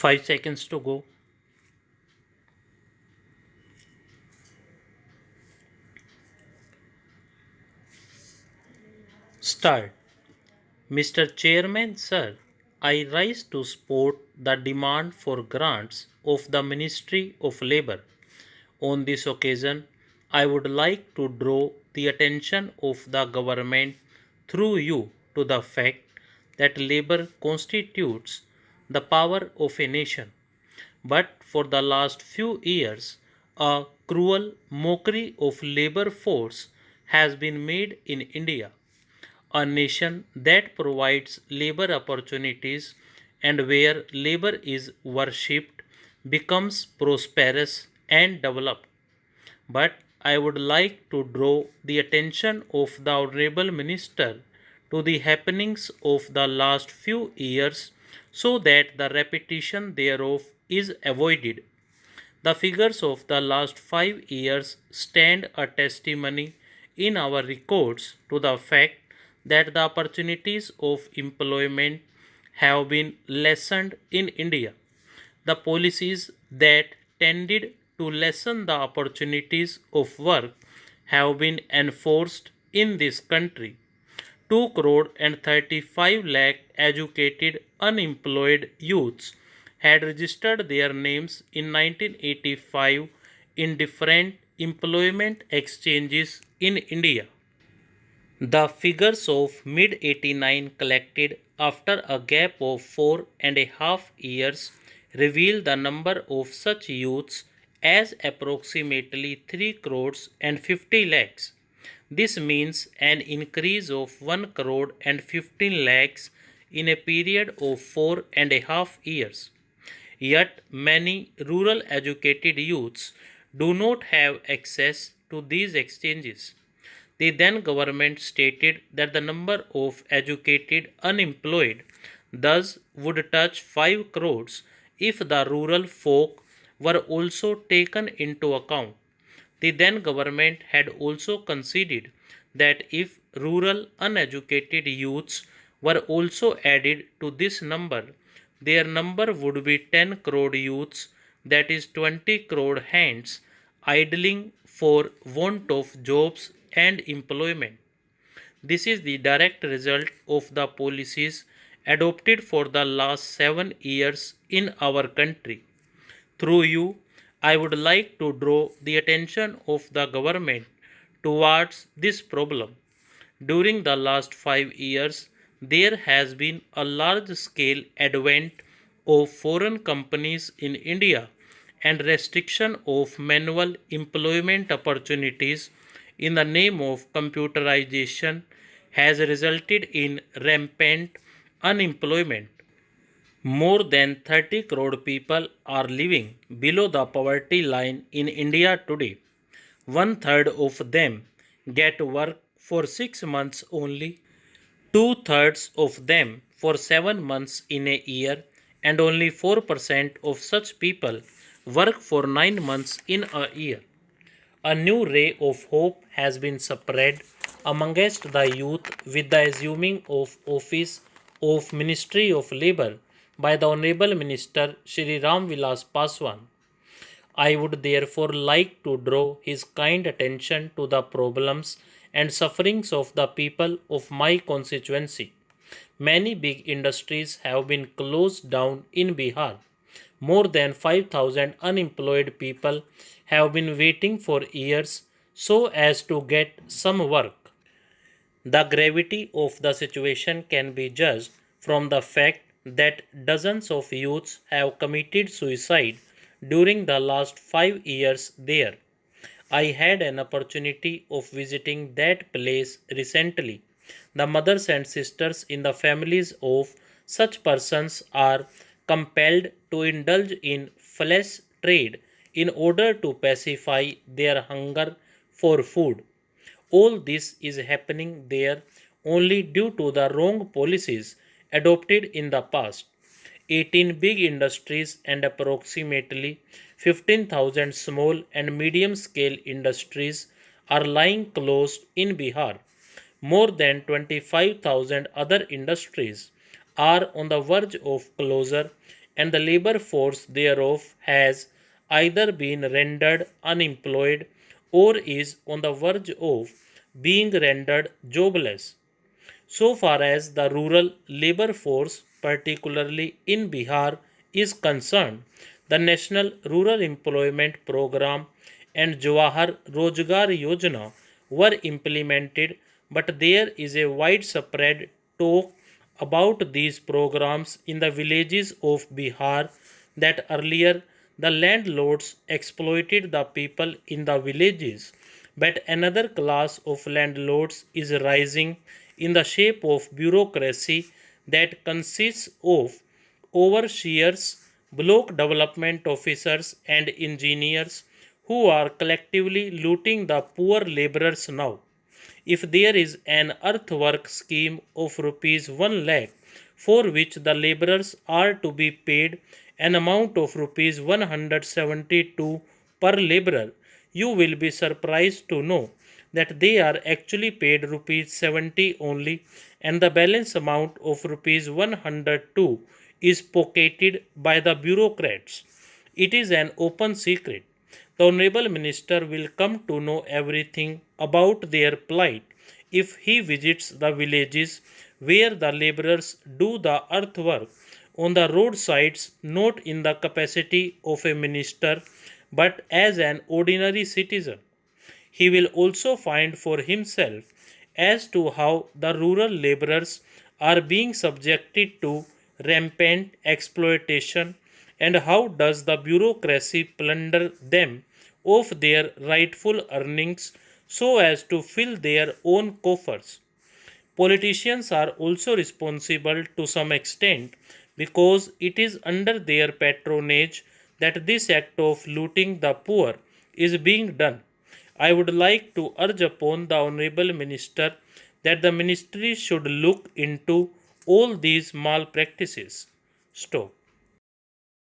5 seconds to go. Start. Mr. Chairman, sir, I rise to support the demand for grants of the Ministry of Labour. On this occasion, I would like to draw the attention of the government through you to the fact that labour constitutes the power of a nation. But for the last few years, a cruel mockery of labour force has been made in India, a nation that provides labor opportunities and where labor is worshipped, becomes prosperous and developed. But I would like to draw the attention of the Honorable Minister to the happenings of the last few years so that the repetition thereof is avoided. The figures of the last 5 years stand a testimony in our records to the fact that the opportunities of employment have been lessened in India. The policies that tended to lessen the opportunities of work have been enforced in this country. 2 crore and 35 lakh educated unemployed youths had registered their names in 1985 in different employment exchanges in India. The figures of mid 89 collected after a gap of 4.5 years reveal the number of such youths as approximately 3 crores and 50 lakhs. This means an increase of 1 crore and 15 lakhs in a period of 4.5 years. Yet many rural educated youths do not have access to these exchanges. The then government stated that the number of educated unemployed thus would touch 5 crores if the rural folk were also taken into account. The then government had also conceded that if rural uneducated youths were also added to this number, their number would be 10 crore youths, that is 20 crore hands, idling for want of jobs and employment. This is the direct result of the policies adopted for the last 7 years in our country. Through you, I would like to draw the attention of the government towards this problem. During the last 5 years, there has been a large scale advent of foreign companies in India and restriction of manual employment opportunities in the name of computerization has resulted in rampant unemployment. More than 30 crore people are living below the poverty line in India today. One third of them get work for 6 months only, two thirds of them for 7 months in a year, and only 4% of such people work for 9 months in a year. A new ray of hope has been spread amongst the youth with the assuming of office of Ministry of Labour by the Honourable Minister Shri Ram Vilas Paswan. I would therefore like to draw his kind attention to the problems and sufferings of the people of my constituency. Many big industries have been closed down in Bihar. More than 5,000 unemployed people have been waiting for years so as to get some work. The gravity of the situation can be judged from the fact that dozens of youths have committed suicide during the last 5 years there. I had an opportunity of visiting that place recently. The mothers and sisters in the families of such persons are compelled to indulge in flesh trade in order to pacify their hunger for food. All this is happening there only due to the wrong policies adopted in the past. 18 big industries and approximately 15,000 small and medium scale industries are lying closed in Bihar. More than 25,000 other industries are on the verge of closure, and the labor force thereof has either been rendered unemployed or is on the verge of being rendered jobless. So far as the rural labor force, particularly in Bihar, is concerned, the National Rural Employment Program and Jawahar Rozgar Yojana were implemented, but there is a widespread talk about these programs in the villages of Bihar that earlier the landlords exploited the people in the villages, but another class of landlords is rising in the shape of bureaucracy that consists of overseers, block development officers, and engineers who are collectively looting the poor laborers now. If there is an earthwork scheme of rupees 1 lakh for which the laborers are to be paid an amount of rupees 172 per laborer, you will be surprised to know that they are actually paid rupees 70 only, and the balance amount of rupees 102 is pocketed by the bureaucrats. It is an open secret. The Honorable Minister will come to know everything about their plight if he visits the villages where the laborers do the earthwork on the roadsides, not in the capacity of a minister but as an ordinary citizen. He will also find for himself as to how the rural laborers are being subjected to rampant exploitation and how does the bureaucracy plunder them of their rightful earnings so as to fill their own coffers. Politicians are also responsible to some extent because it is under their patronage that this act of looting the poor is being done. I would like to urge upon the Honorable Minister that the Ministry should look into all these malpractices. Stop.